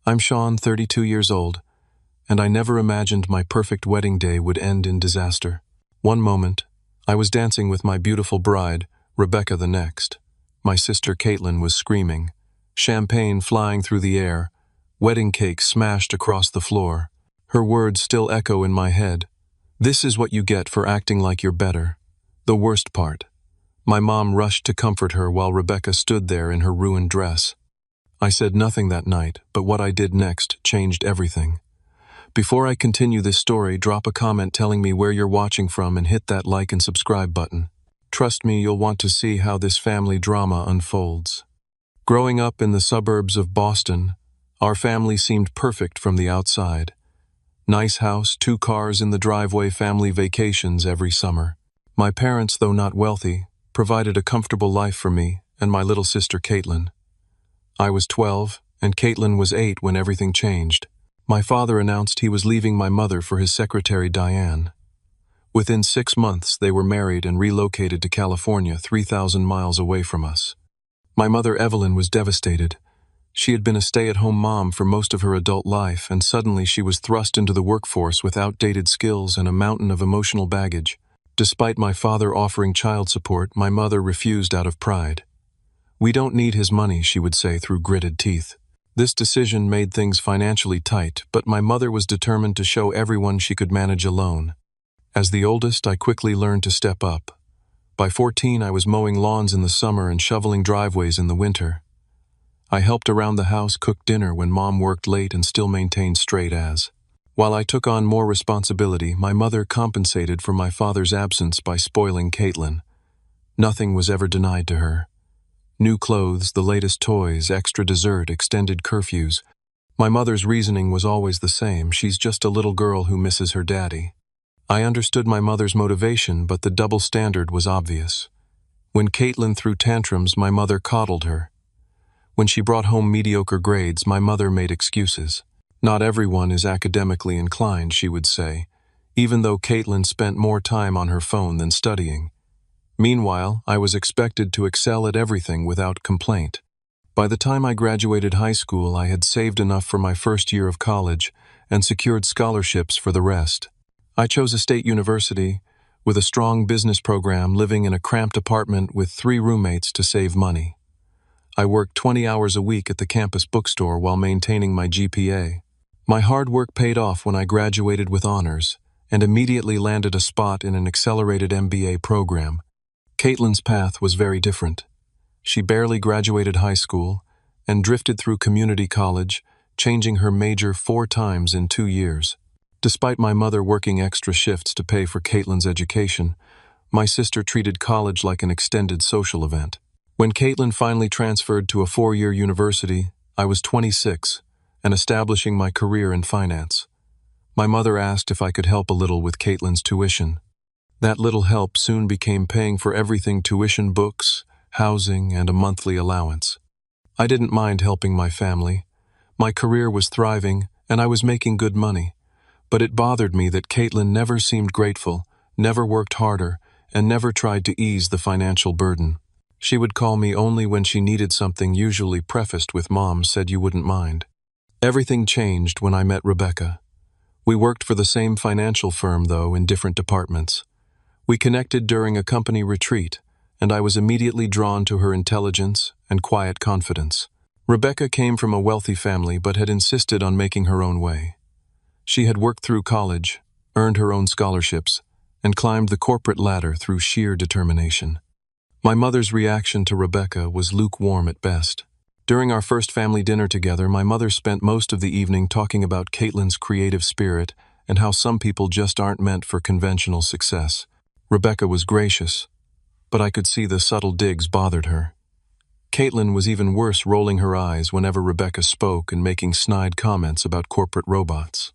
I'm Sean, 32 years old, and I never imagined my perfect wedding day would end in disaster. One moment, I was dancing with my beautiful bride, Rebecca. The next, my sister Caitlin was screaming, champagne flying through the air, wedding cake smashed across the floor. Her words still echo in my head. This is what you get for acting like you're better. The worst part. My mom rushed to comfort her while Rebecca stood there in her ruined dress. I said nothing that night, but what I did next changed everything. Before I continue this story, drop a comment telling me where you're watching from and hit that like and subscribe button. Trust me, you'll want to see how this family drama unfolds. Growing up in the suburbs of Boston, our family seemed perfect from the outside. Nice house, 2 cars in the driveway, family vacations every summer. My parents, though not wealthy, provided a comfortable life for me and my little sister Caitlin. I was 12, and Caitlin was 8 when everything changed. My father announced he was leaving my mother for his secretary Diane. Within 6 months, they were married and relocated to California, 3,000 miles away from us. My mother Evelyn was devastated. She had been a stay-at-home mom for most of her adult life, and suddenly she was thrust into the workforce with outdated skills and a mountain of emotional baggage. Despite my father offering child support, my mother refused out of pride. "We don't need his money," she would say through gritted teeth. This decision made things financially tight, but my mother was determined to show everyone she could manage alone. As the oldest, I quickly learned to step up. By 14, I was mowing lawns in the summer and shoveling driveways in the winter. I helped around the house, cook dinner when Mom worked late, and still maintained straight A's. While I took on more responsibility, my mother compensated for my father's absence by spoiling Caitlin. Nothing was ever denied to her. New clothes, the latest toys, extra dessert, extended curfews. My mother's reasoning was always the same: she's just a little girl who misses her daddy. I understood my mother's motivation, but the double standard was obvious. When Caitlin threw tantrums, my mother coddled her. When she brought home mediocre grades, my mother made excuses. "Not everyone is academically inclined," she would say, even though Caitlin spent more time on her phone than studying. Meanwhile, I was expected to excel at everything without complaint. By the time I graduated high school, I had saved enough for my first year of college and secured scholarships for the rest. I chose a state university with a strong business program, living in a cramped apartment with 3 roommates to save money. I worked 20 hours a week at the campus bookstore while maintaining my GPA. My hard work paid off when I graduated with honors and immediately landed a spot in an accelerated MBA program. Caitlin's path was very different. She barely graduated high school and drifted through community college, changing her major 4 times in 2 years. Despite my mother working extra shifts to pay for Caitlin's education, my sister treated college like an extended social event. When Caitlin finally transferred to a 4-year university, I was 26 and establishing my career in finance. My mother asked if I could help a little with Caitlin's tuition. That little help soon became paying for everything: tuition, books, housing, and a monthly allowance. I didn't mind helping my family. My career was thriving, and I was making good money. But it bothered me that Caitlin never seemed grateful, never worked harder, and never tried to ease the financial burden. She would call me only when she needed something, usually prefaced with "Mom said you wouldn't mind." Everything changed when I met Rebecca. We worked for the same financial firm, though in different departments. We connected during a company retreat, and I was immediately drawn to her intelligence and quiet confidence. Rebecca came from a wealthy family but had insisted on making her own way. She had worked through college, earned her own scholarships, and climbed the corporate ladder through sheer determination. My mother's reaction to Rebecca was lukewarm at best. During our first family dinner together, my mother spent most of the evening talking about Caitlin's creative spirit and how some people just aren't meant for conventional success. Rebecca was gracious, but I could see the subtle digs bothered her. Caitlin was even worse, rolling her eyes whenever Rebecca spoke and making snide comments about corporate robots.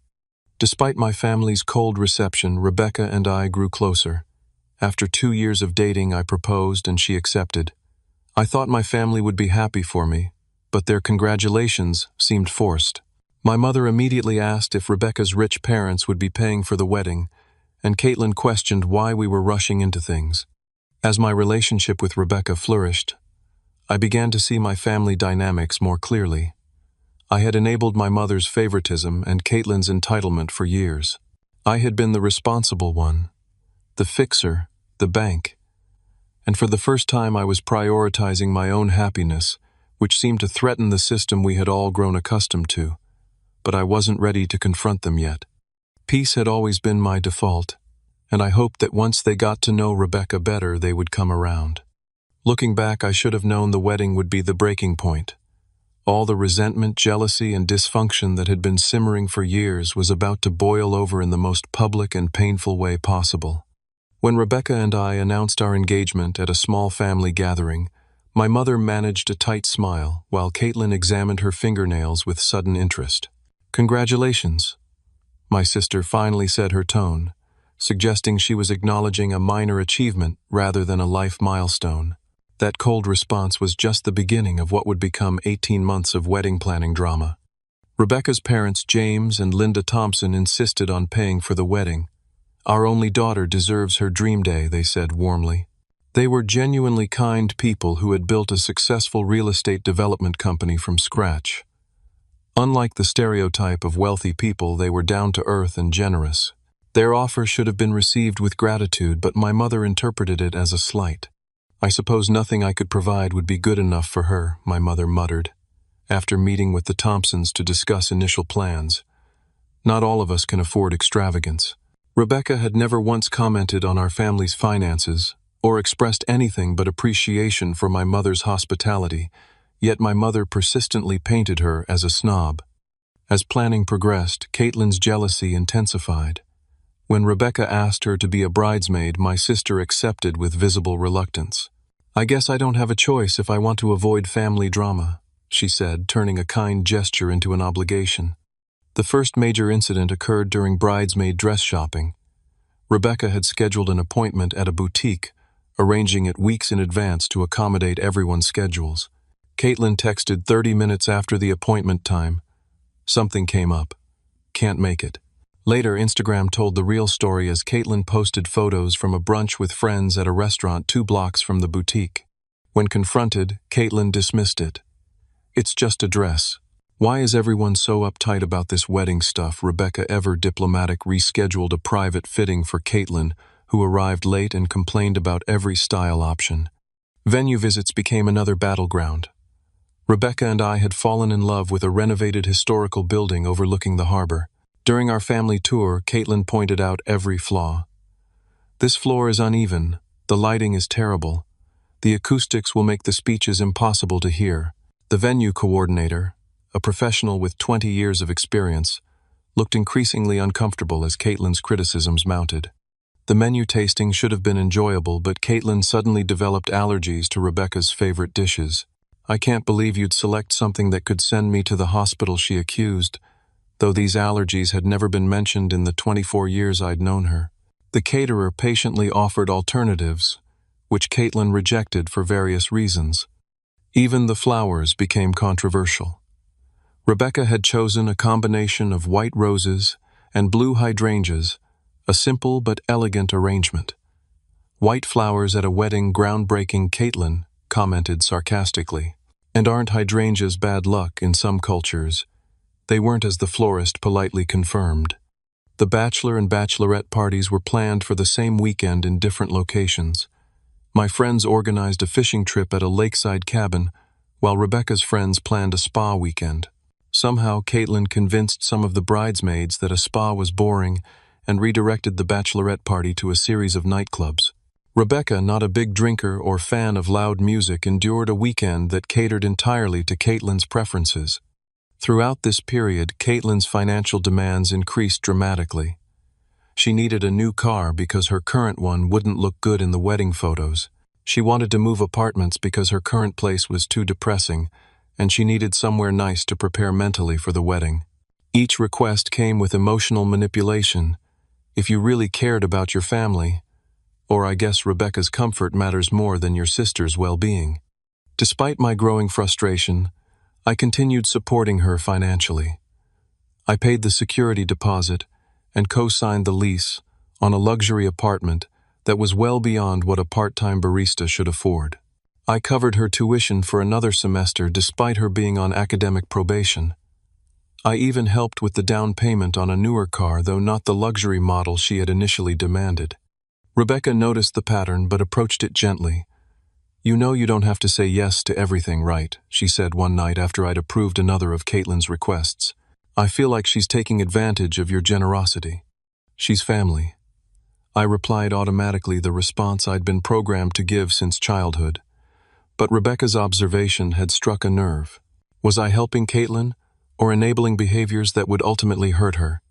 Despite my family's cold reception, Rebecca and I grew closer. After 2 years of dating, I proposed and she accepted. I thought my family would be happy for me, but their congratulations seemed forced. My mother immediately asked if Rebecca's rich parents would be paying for the wedding, and Caitlin questioned why we were rushing into things. As my relationship with Rebecca flourished, I began to see my family dynamics more clearly. I had enabled my mother's favoritism and Caitlin's entitlement for years. I had been the responsible one, the fixer, the bank. And for the first time I was prioritizing my own happiness, which seemed to threaten the system we had all grown accustomed to. But I wasn't ready to confront them yet. Peace had always been my default, and I hoped that once they got to know Rebecca better, they would come around. Looking back, I should have known the wedding would be the breaking point. All the resentment, jealousy, and dysfunction that had been simmering for years was about to boil over in the most public and painful way possible. When Rebecca and I announced our engagement at a small family gathering, my mother managed a tight smile while Caitlin examined her fingernails with sudden interest. "Congratulations," my sister finally said, her tone suggesting she was acknowledging a minor achievement rather than a life milestone. That cold response was just the beginning of what would become 18 months of wedding planning drama. Rebecca's parents, James and Linda Thompson, insisted on paying for the wedding. "Our only daughter deserves her dream day," they said warmly. They were genuinely kind people who had built a successful real estate development company from scratch. Unlike the stereotype of wealthy people, they were down to earth and generous. Their offer should have been received with gratitude, but my mother interpreted it as a slight. "I suppose nothing I could provide would be good enough for her," my mother muttered, after meeting with the Thompsons to discuss initial plans. "Not all of us can afford extravagance." Rebecca had never once commented on our family's finances or expressed anything but appreciation for my mother's hospitality, yet my mother persistently painted her as a snob. As planning progressed, Caitlin's jealousy intensified. When Rebecca asked her to be a bridesmaid, my sister accepted with visible reluctance. "I guess I don't have a choice if I want to avoid family drama," she said, turning a kind gesture into an obligation. The first major incident occurred during bridesmaid dress shopping. Rebecca had scheduled an appointment at a boutique, arranging it weeks in advance to accommodate everyone's schedules. Caitlin texted 30 minutes after the appointment time. "Something came up. Can't make it." Later, Instagram told the real story as Caitlin posted photos from a brunch with friends at a restaurant 2 blocks from the boutique. When confronted, Caitlin dismissed it. "It's just a dress. Why is everyone so uptight about this wedding stuff?" Rebecca, ever diplomatic, rescheduled a private fitting for Caitlin, who arrived late and complained about every style option. Venue visits became another battleground. Rebecca and I had fallen in love with a renovated historical building overlooking the harbor. During our family tour, Caitlin pointed out every flaw. "This floor is uneven, the lighting is terrible, the acoustics will make the speeches impossible to hear." The venue coordinator, a professional with 20 years of experience, looked increasingly uncomfortable as Caitlin's criticisms mounted. The menu tasting should have been enjoyable, but Caitlin suddenly developed allergies to Rebecca's favorite dishes. "I can't believe you'd select something that could send me to the hospital," she accused, though these allergies had never been mentioned in the 24 years I'd known her. The caterer patiently offered alternatives, which Caitlin rejected for various reasons. Even the flowers became controversial. Rebecca had chosen a combination of white roses and blue hydrangeas, a simple but elegant arrangement. "White flowers at a wedding, groundbreaking," Caitlin commented sarcastically. "And aren't hydrangeas bad luck in some cultures?" They weren't, as the florist politely confirmed. The bachelor and bachelorette parties were planned for the same weekend in different locations. My friends organized a fishing trip at a lakeside cabin, while Rebecca's friends planned a spa weekend. Somehow, Caitlin convinced some of the bridesmaids that a spa was boring and redirected the bachelorette party to a series of nightclubs. Rebecca, not a big drinker or fan of loud music, endured a weekend that catered entirely to Caitlin's preferences. Throughout this period, Caitlin's financial demands increased dramatically. She needed a new car because her current one wouldn't look good in the wedding photos. She wanted to move apartments because her current place was too depressing, and she needed somewhere nice to prepare mentally for the wedding. Each request came with emotional manipulation. If you really cared about your family, or I guess Rebecca's comfort matters more than your sister's well-being. Despite my growing frustration, I continued supporting her financially. I paid the security deposit and co-signed the lease on a luxury apartment that was well beyond what a part-time barista should afford. I covered her tuition for another semester despite her being on academic probation. I even helped with the down payment on a newer car, though not the luxury model she had initially demanded. Rebecca noticed the pattern but approached it gently. "You know you don't have to say yes to everything, right?" she said one night after I'd approved another of Caitlin's requests. "I feel like she's taking advantage of your generosity." "She's family." I replied automatically, the response I'd been programmed to give since childhood. But Rebecca's observation had struck a nerve. Was I helping Caitlin, or enabling behaviors that would ultimately hurt her?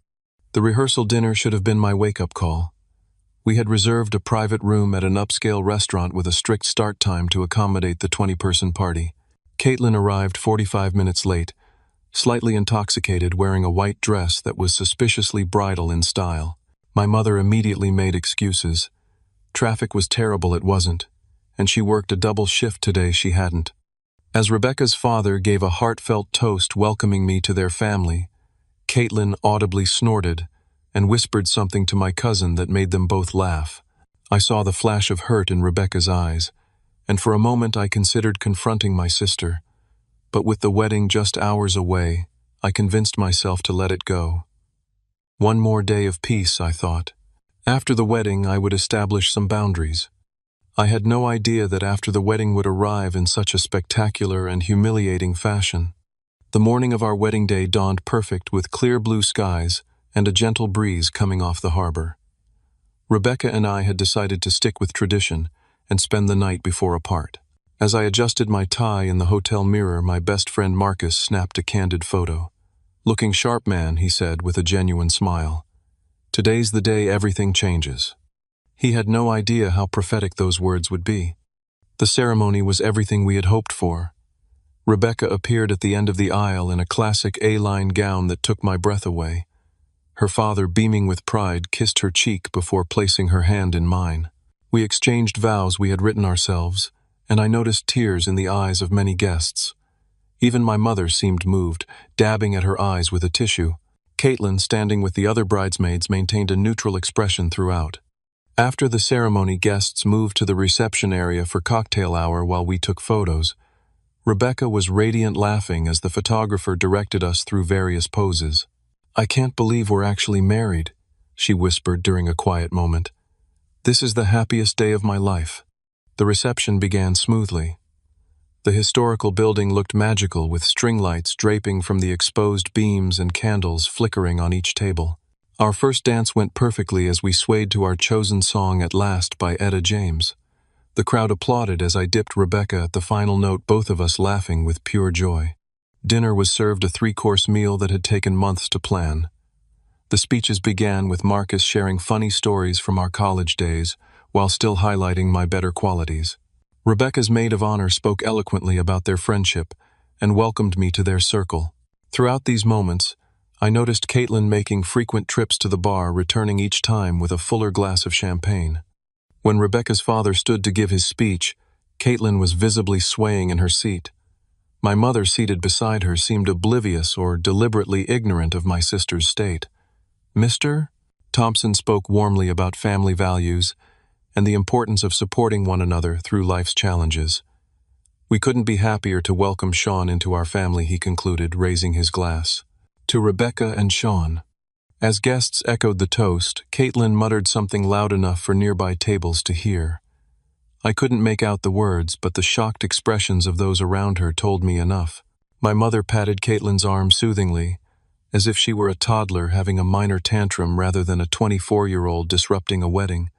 The rehearsal dinner should have been my wake-up call. We had reserved a private room at an upscale restaurant with a strict start time to accommodate the 20-person party. Caitlin arrived 45 minutes late, slightly intoxicated, wearing a white dress that was suspiciously bridal in style. My mother immediately made excuses. Traffic was terrible, it wasn't, and she worked a double shift today, she hadn't. As Rebecca's father gave a heartfelt toast welcoming me to their family, Caitlin audibly snorted and whispered something to my cousin that made them both laugh. I saw the flash of hurt in Rebecca's eyes, and for a moment I considered confronting my sister. But with the wedding just hours away, I convinced myself to let it go. One more day of peace, I thought. After the wedding, I would establish some boundaries. I had no idea that after the wedding would arrive in such a spectacular and humiliating fashion. The morning of our wedding day dawned perfect, with clear blue skies and a gentle breeze coming off the harbor. Rebecca and I had decided to stick with tradition and spend the night before apart. As I adjusted my tie in the hotel mirror, my best friend Marcus snapped a candid photo. "Looking sharp, man," he said with a genuine smile. "Today's the day everything changes." He had no idea how prophetic those words would be. The ceremony was everything we had hoped for. Rebecca appeared at the end of the aisle in a classic A-line gown that took my breath away. Her father, beaming with pride, kissed her cheek before placing her hand in mine. We exchanged vows we had written ourselves, and I noticed tears in the eyes of many guests. Even my mother seemed moved, dabbing at her eyes with a tissue. Caitlin, standing with the other bridesmaids, maintained a neutral expression throughout. After the ceremony, guests moved to the reception area for cocktail hour while we took photos. Rebecca was radiant, laughing as the photographer directed us through various poses. "I can't believe we're actually married," she whispered during a quiet moment. "This is the happiest day of my life." The reception began smoothly. The historical building looked magical, with string lights draping from the exposed beams and candles flickering on each table. Our first dance went perfectly as we swayed to our chosen song, "At Last" by Etta James. The crowd applauded as I dipped Rebecca at the final note, both of us laughing with pure joy. Dinner was served, a 3-course meal that had taken months to plan. The speeches began with Marcus sharing funny stories from our college days, while still highlighting my better qualities. Rebecca's maid of honor spoke eloquently about their friendship and welcomed me to their circle. Throughout these moments, I noticed Caitlin making frequent trips to the bar, returning each time with a fuller glass of champagne. When Rebecca's father stood to give his speech, Caitlin was visibly swaying in her seat. My mother, seated beside her, seemed oblivious or deliberately ignorant of my sister's state. "Mr. Thompson spoke warmly about family values and the importance of supporting one another through life's challenges. "We couldn't be happier to welcome Sean into our family," he concluded, raising his glass. "To Rebecca and Sean." As guests echoed the toast, Caitlin muttered something loud enough for nearby tables to hear. I couldn't make out the words, but the shocked expressions of those around her told me enough. My mother patted Caitlin's arm soothingly, as if she were a toddler having a minor tantrum rather than a 24-year-old disrupting a wedding.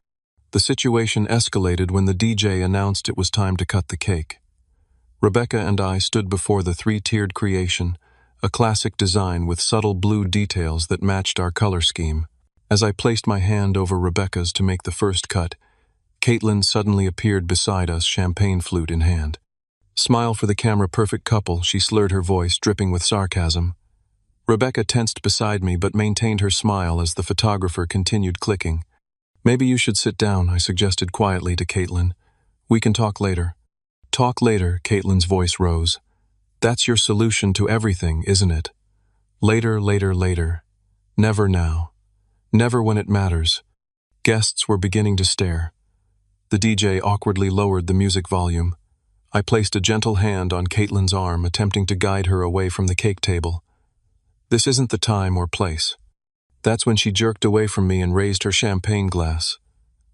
The situation escalated when the DJ announced it was time to cut the cake. Rebecca and I stood before the 3-tiered creation, a classic design with subtle blue details that matched our color scheme. As I placed my hand over Rebecca's to make the first cut, Caitlin suddenly appeared beside us, champagne flute in hand. "Smile for the camera, perfect couple," she slurred, her voice dripping with sarcasm. Rebecca tensed beside me but maintained her smile as the photographer continued clicking. "Maybe you should sit down," I suggested quietly to Caitlin. "We can talk later." "Talk later," Caitlin's voice rose. "That's your solution to everything, isn't it? Later, later, later. Never now. Never when it matters." Guests were beginning to stare. The DJ awkwardly lowered the music volume. I placed a gentle hand on Caitlin's arm, attempting to guide her away from the cake table. This isn't the time or place. That's when she jerked away from me and raised her champagne glass.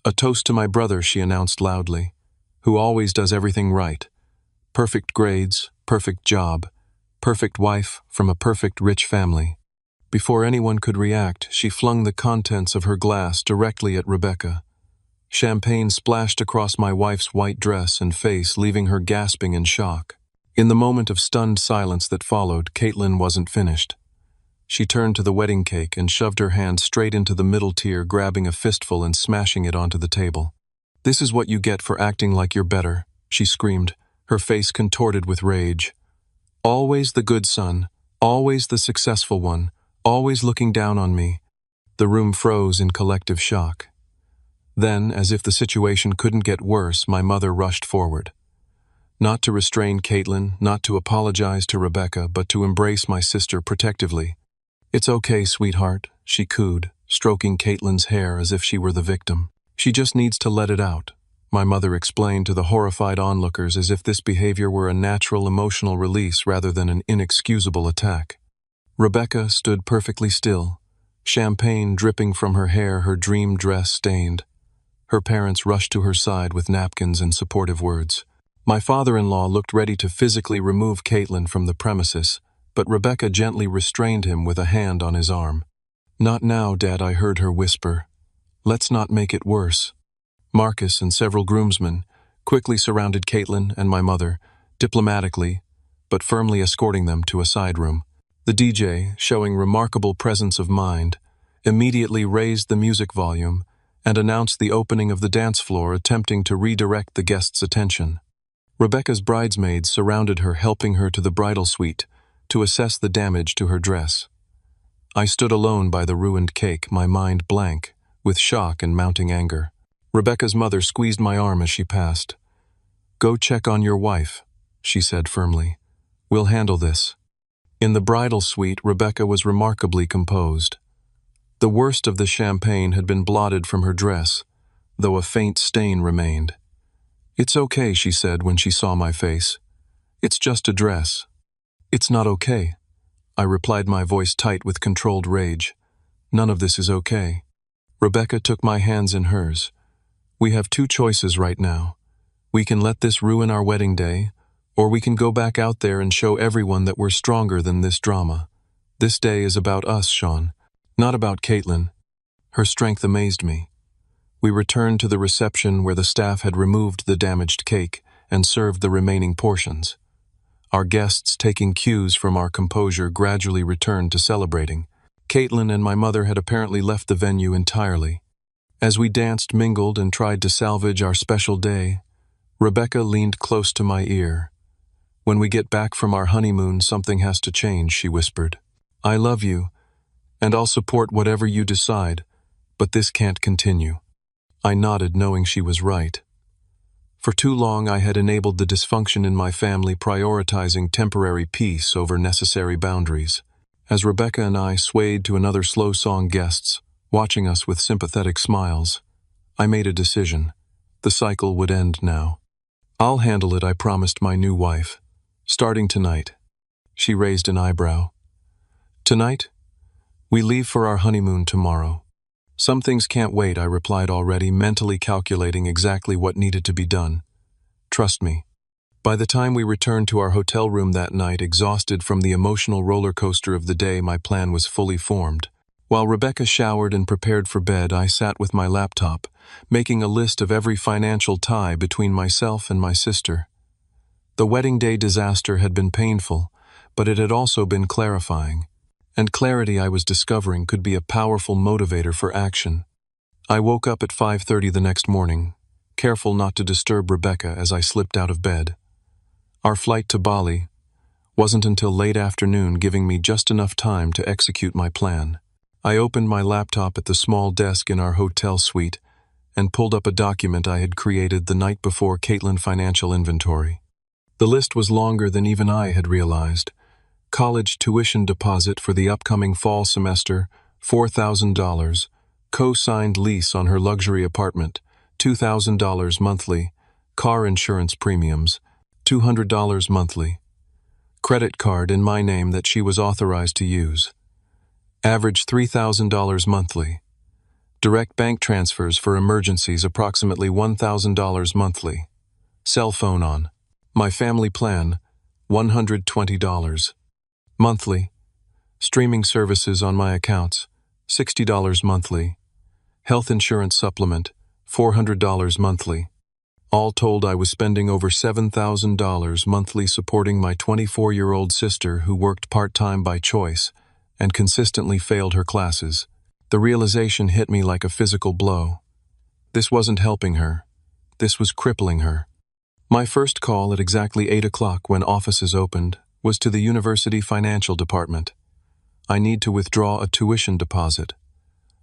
A toast to my brother, she announced loudly, who always does everything right. Perfect grades, perfect job, perfect wife from a perfect rich family. Before anyone could react, she flung the contents of her glass directly at Rebecca. Champagne splashed across my wife's white dress and face, leaving her gasping in shock. In the moment of stunned silence that followed, Caitlin wasn't finished. She turned to the wedding cake and shoved her hand straight into the middle tier, grabbing a fistful and smashing it onto the table. "This is what you get for acting like you're better," she screamed, her face contorted with rage. "Always the good son, always the successful one, always looking down on me." The room froze in collective shock. Then, as if the situation couldn't get worse, my mother rushed forward. Not to restrain Caitlin, not to apologize to Rebecca, but to embrace my sister protectively. "It's okay, sweetheart," she cooed, stroking Caitlin's hair as if she were the victim. "She just needs to let it out," my mother explained to the horrified onlookers, as if this behavior were a natural emotional release rather than an inexcusable attack. Rebecca stood perfectly still, champagne dripping from her hair, her dream dress stained. Her parents rushed to her side with napkins and supportive words. My father-in-law looked ready to physically remove Caitlin from the premises, but Rebecca gently restrained him with a hand on his arm. "Not now, Dad," I heard her whisper. "Let's not make it worse." Marcus and several groomsmen quickly surrounded Caitlin and my mother, diplomatically, but firmly escorting them to a side room. The DJ, showing remarkable presence of mind, immediately raised the music volume and announced the opening of the dance floor, attempting to redirect the guests' attention. Rebecca's bridesmaids surrounded her, helping her to the bridal suite to assess the damage to her dress. I stood alone by the ruined cake, my mind blank, with shock and mounting anger. Rebecca's mother squeezed my arm as she passed. "Go check on your wife," she said firmly. "We'll handle this." In the bridal suite, Rebecca was remarkably composed. The worst of the champagne had been blotted from her dress, though a faint stain remained. "It's okay," she said when she saw my face. "It's just a dress." "It's not okay," I replied, my voice tight with controlled rage. "None of this is okay." Rebecca took my hands in hers. "We have two choices right now. We can let this ruin our wedding day, or we can go back out there and show everyone that we're stronger than this drama. This day is about us, Sean, not about Caitlin." Her strength amazed me. We returned to the reception where the staff had removed the damaged cake and served the remaining portions. Our guests, taking cues from our composure, gradually returned to celebrating. Caitlin and my mother had apparently left the venue entirely. As we danced, mingled, and tried to salvage our special day, Rebecca leaned close to my ear. "When we get back from our honeymoon, something has to change," she whispered. "I love you, and I'll support whatever you decide, but this can't continue." I nodded, knowing she was right. For too long I had enabled the dysfunction in my family, prioritizing temporary peace over necessary boundaries. As Rebecca and I swayed to another slow song, guests watching us with sympathetic smiles, I made a decision. The cycle would end now. "I'll handle it," I promised my new wife. "Starting tonight." She raised an eyebrow. "Tonight? We leave for our honeymoon tomorrow." "Some things can't wait," I replied, already mentally calculating exactly what needed to be done. "Trust me." By the time we returned to our hotel room that night, exhausted from the emotional roller coaster of the day, my plan was fully formed. While Rebecca showered and prepared for bed, I sat with my laptop, making a list of every financial tie between myself and my sister. The wedding day disaster had been painful, but it had also been clarifying. And clarity, I was discovering, could be a powerful motivator for action. I woke up at 5:30 the next morning, careful not to disturb Rebecca as I slipped out of bed. Our flight to Bali wasn't until late afternoon, giving me just enough time to execute my plan. I opened my laptop at the small desk in our hotel suite and pulled up a document I had created the night before: Caitlin financial inventory. The list was longer than even I had realized. College tuition deposit for the upcoming fall semester, $4,000. Co-signed lease on her luxury apartment, $2,000 monthly. Car insurance premiums, $200 monthly. Credit card in my name that she was authorized to use. Average $3,000 monthly. Direct bank transfers for emergencies approximately $1,000 monthly. Cell phone on. My family plan, $120. Monthly. Streaming services on my accounts, $60 monthly. Health insurance supplement, $400 monthly. All told, I was spending over $7,000 monthly supporting my 24-year-old sister who worked part-time by choice and consistently failed her classes. The realization hit me like a physical blow. This wasn't helping her. This was crippling her. My first call at exactly 8 o'clock when offices opened was to the university financial department. I need to withdraw a tuition deposit,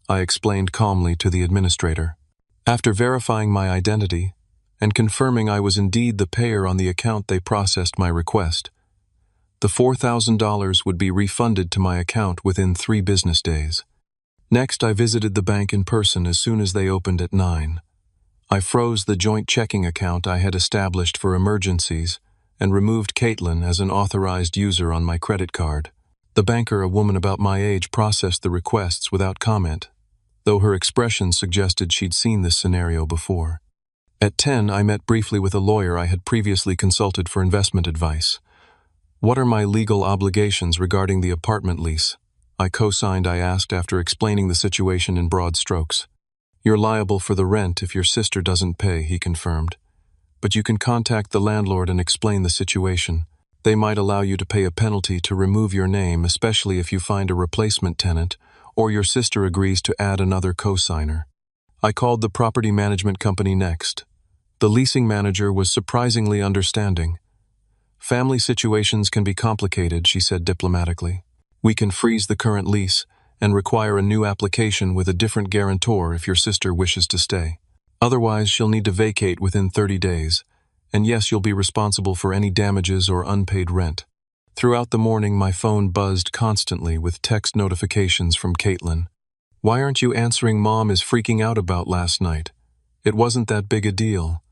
I explained calmly to the administrator. After verifying my identity and confirming I was indeed the payer on the account, they processed my request. The $4,000 would be refunded to my account within 3 business days. Next, I visited the bank in person as soon as they opened at 9. I froze the joint checking account I had established for emergencies and removed Caitlin as an authorized user on my credit card. The banker, a woman about my age, processed the requests without comment, though her expression suggested she'd seen this scenario before. At 10, I met briefly with a lawyer I had previously consulted for investment advice. What are my legal obligations regarding the apartment lease? I co-signed, I asked after explaining the situation in broad strokes. You're liable for the rent if your sister doesn't pay, he confirmed. But you can contact the landlord and explain the situation. They might allow you to pay a penalty to remove your name, especially if you find a replacement tenant or your sister agrees to add another co-signer. I called the property management company next. The leasing manager was surprisingly understanding. Family situations can be complicated, she said diplomatically. We can freeze the current lease and require a new application with a different guarantor if your sister wishes to stay. Otherwise, she'll need to vacate within 30 days. And yes, you'll be responsible for any damages or unpaid rent. Throughout the morning, my phone buzzed constantly with text notifications from Caitlin. Why aren't you answering? Mom is freaking out about last night. It wasn't that big a deal.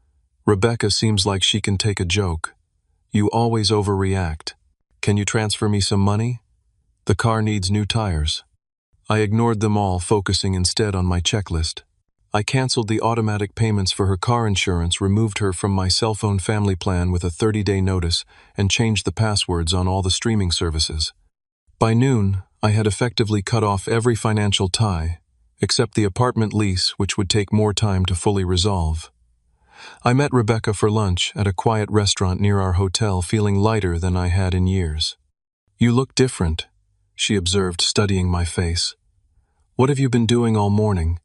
Rebecca seems like she can take a joke. You always overreact. Can you transfer me some money? The car needs new tires. I ignored them all, focusing instead on my checklist. I canceled the automatic payments for her car insurance, removed her from my cell phone family plan with a 30-day notice, and changed the passwords on all the streaming services. By noon, I had effectively cut off every financial tie, except the apartment lease, which would take more time to fully resolve. I met Rebecca for lunch at a quiet restaurant near our hotel, feeling lighter than I had in years. You look different, she observed, studying my face. What have you been doing all morning?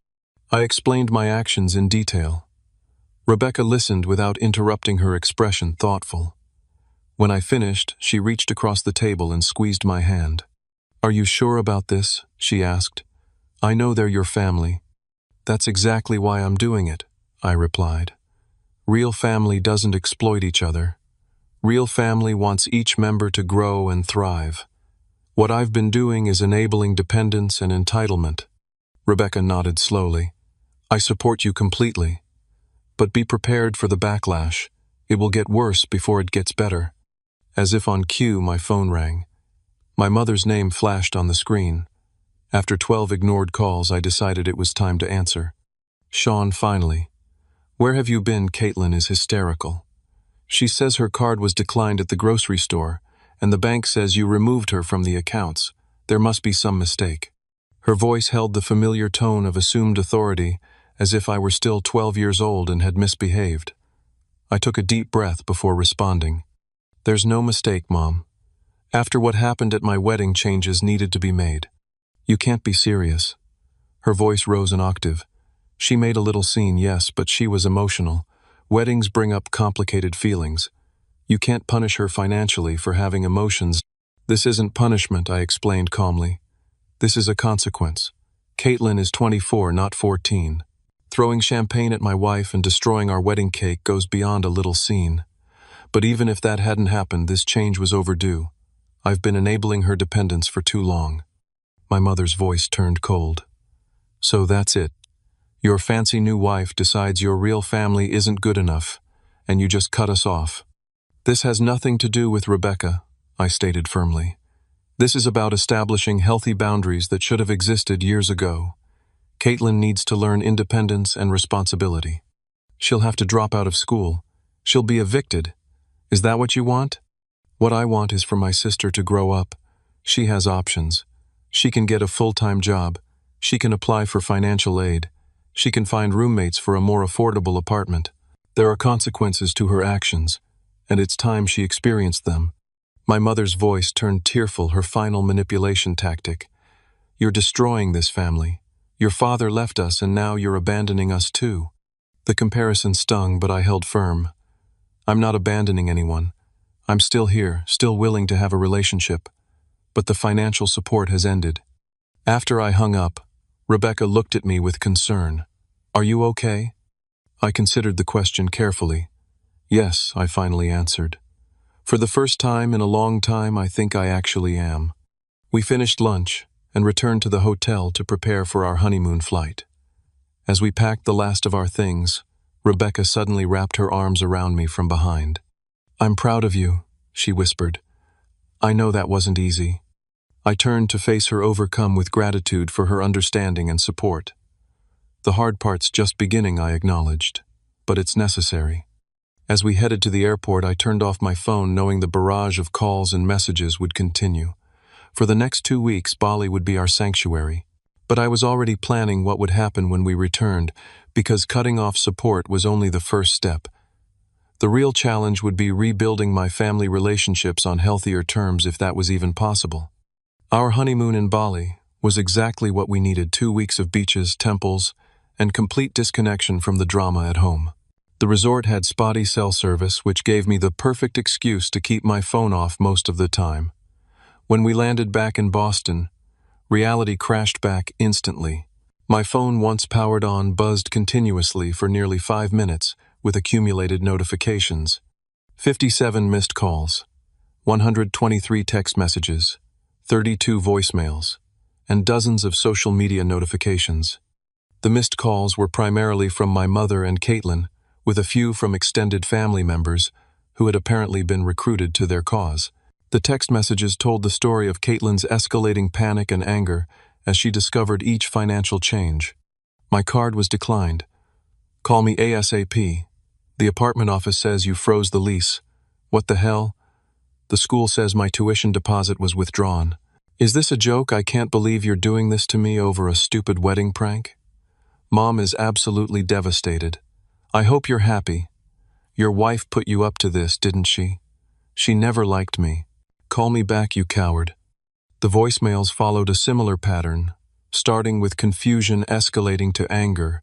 I explained my actions in detail. Rebecca listened without interrupting, her expression thoughtful. When I finished, she reached across the table and squeezed my hand. Are you sure about this? She asked. I know they're your family. That's exactly why I'm doing it, I replied. Real family doesn't exploit each other. Real family wants each member to grow and thrive. What I've been doing is enabling dependence and entitlement. Rebecca nodded slowly. I support you completely. But be prepared for the backlash. It will get worse before it gets better. As if on cue, my phone rang. My mother's name flashed on the screen. After 12 ignored calls, I decided it was time to answer. Sean, finally. Where have you been? Caitlin is hysterical. She says her card was declined at the grocery store, and the bank says you removed her from the accounts. There must be some mistake. Her voice held the familiar tone of assumed authority, as if I were still 12 years old and had misbehaved. I took a deep breath before responding. There's no mistake, Mom. After what happened at my wedding, changes needed to be made. You can't be serious. Her voice rose an octave. She made a little scene, yes, but she was emotional. Weddings bring up complicated feelings. You can't punish her financially for having emotions. This isn't punishment, I explained calmly. This is a consequence. Caitlin is 24, not 14. Throwing champagne at my wife and destroying our wedding cake goes beyond a little scene. But even if that hadn't happened, this change was overdue. I've been enabling her dependence for too long. My mother's voice turned cold. So that's it. Your fancy new wife decides your real family isn't good enough, and you just cut us off. This has nothing to do with Rebecca, I stated firmly. This is about establishing healthy boundaries that should have existed years ago. Caitlin needs to learn independence and responsibility. She'll have to drop out of school. She'll be evicted. Is that what you want? What I want is for my sister to grow up. She has options. She can get a full-time job. She can apply for financial aid. She can find roommates for a more affordable apartment. There are consequences to her actions, and it's time she experienced them. My mother's voice turned tearful, her final manipulation tactic. You're destroying this family. Your father left us, and now you're abandoning us too. The comparison stung, but I held firm. I'm not abandoning anyone. I'm still here, still willing to have a relationship. But the financial support has ended. After I hung up, Rebecca looked at me with concern. Are you okay? I considered the question carefully. Yes, I finally answered. For the first time in a long time, I think I actually am. We finished lunch and returned to the hotel to prepare for our honeymoon flight. As we packed the last of our things, Rebecca suddenly wrapped her arms around me from behind. I'm proud of you, she whispered. I know that wasn't easy. I turned to face her, overcome with gratitude for her understanding and support. The hard part's just beginning, I acknowledged, but it's necessary. As we headed to the airport, I turned off my phone, knowing the barrage of calls and messages would continue. For the next 2 weeks, Bali would be our sanctuary. But I was already planning what would happen when we returned, because cutting off support was only the first step. The real challenge would be rebuilding my family relationships on healthier terms, if that was even possible. Our honeymoon in Bali was exactly what we needed: 2 weeks of beaches, temples, and complete disconnection from the drama at home. The resort had spotty cell service, which gave me the perfect excuse to keep my phone off most of the time. When we landed back in Boston, reality crashed back instantly. My phone, once powered on, buzzed continuously for nearly 5 minutes with accumulated notifications. 57 missed calls, 123 text messages, 32 voicemails, and dozens of social media notifications. The missed calls were primarily from my mother and Caitlin, with a few from extended family members who had apparently been recruited to their cause. The text messages told the story of Caitlin's escalating panic and anger as she discovered each financial change. My card was declined. Call me ASAP. The apartment office says you froze the lease. What the hell? The school says my tuition deposit was withdrawn. Is this a joke? I can't believe you're doing this to me over a stupid wedding prank. Mom is absolutely devastated. I hope you're happy. Your wife put you up to this, didn't she? She never liked me. Call me back, you coward. The voicemails followed a similar pattern, starting with confusion, escalating to anger,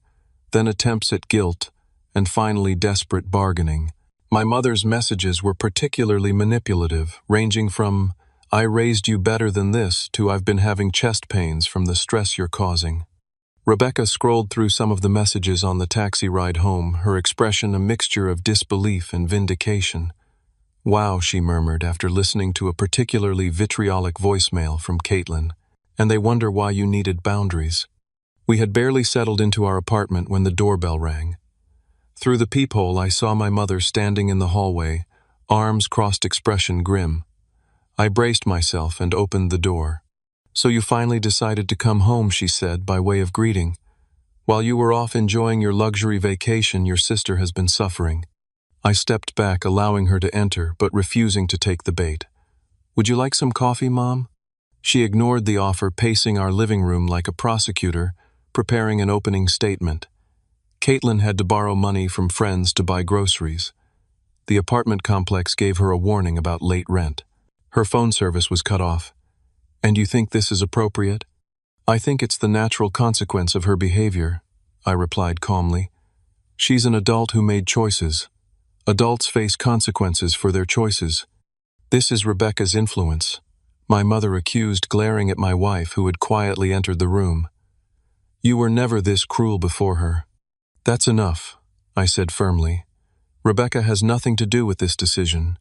then attempts at guilt, and finally desperate bargaining. My mother's messages were particularly manipulative, ranging from, I raised you better than this, to I've been having chest pains from the stress you're causing. Rebecca scrolled through some of the messages on the taxi ride home, her expression a mixture of disbelief and vindication. Wow, she murmured after listening to a particularly vitriolic voicemail from Caitlin. And they wonder why you needed boundaries. We had barely settled into our apartment when the doorbell rang. Through the peephole, I saw my mother standing in the hallway, arms crossed, expression grim. I braced myself and opened the door. So you finally decided to come home, she said, by way of greeting. While you were off enjoying your luxury vacation, your sister has been suffering. I stepped back, allowing her to enter, but refusing to take the bait. Would you like some coffee, Mom? She ignored the offer, pacing our living room like a prosecutor, preparing an opening statement. Caitlin had to borrow money from friends to buy groceries. The apartment complex gave her a warning about late rent. Her phone service was cut off. And you think this is appropriate? I think it's the natural consequence of her behavior, I replied calmly. She's an adult who made choices. Adults face consequences for their choices. This is Rebecca's influence, my mother accused, glaring at my wife, who had quietly entered the room. You were never this cruel before her. That's enough, I said firmly. Rebecca has nothing to do with this decision.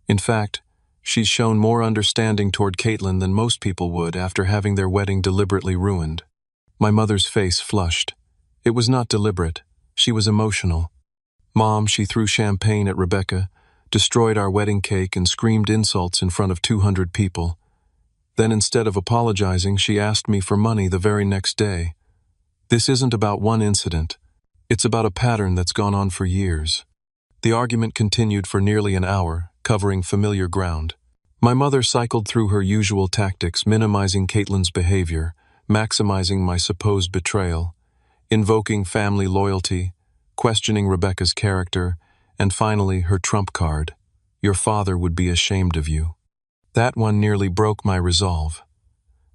In fact, she's shown more understanding toward Caitlin than most people would after having their wedding deliberately ruined. My mother's face flushed. It was not deliberate. She was emotional. Mom, she threw champagne at Rebecca, destroyed our wedding cake, and screamed insults in front of 200 people. Then instead of apologizing, she asked me for money the very next day. This isn't about one incident. It's about a pattern that's gone on for years. The argument continued for nearly an hour, covering familiar ground. My mother cycled through her usual tactics, minimizing Caitlin's behavior, maximizing my supposed betrayal, invoking family loyalty, questioning Rebecca's character, and finally her trump card. Your father would be ashamed of you. That one nearly broke my resolve.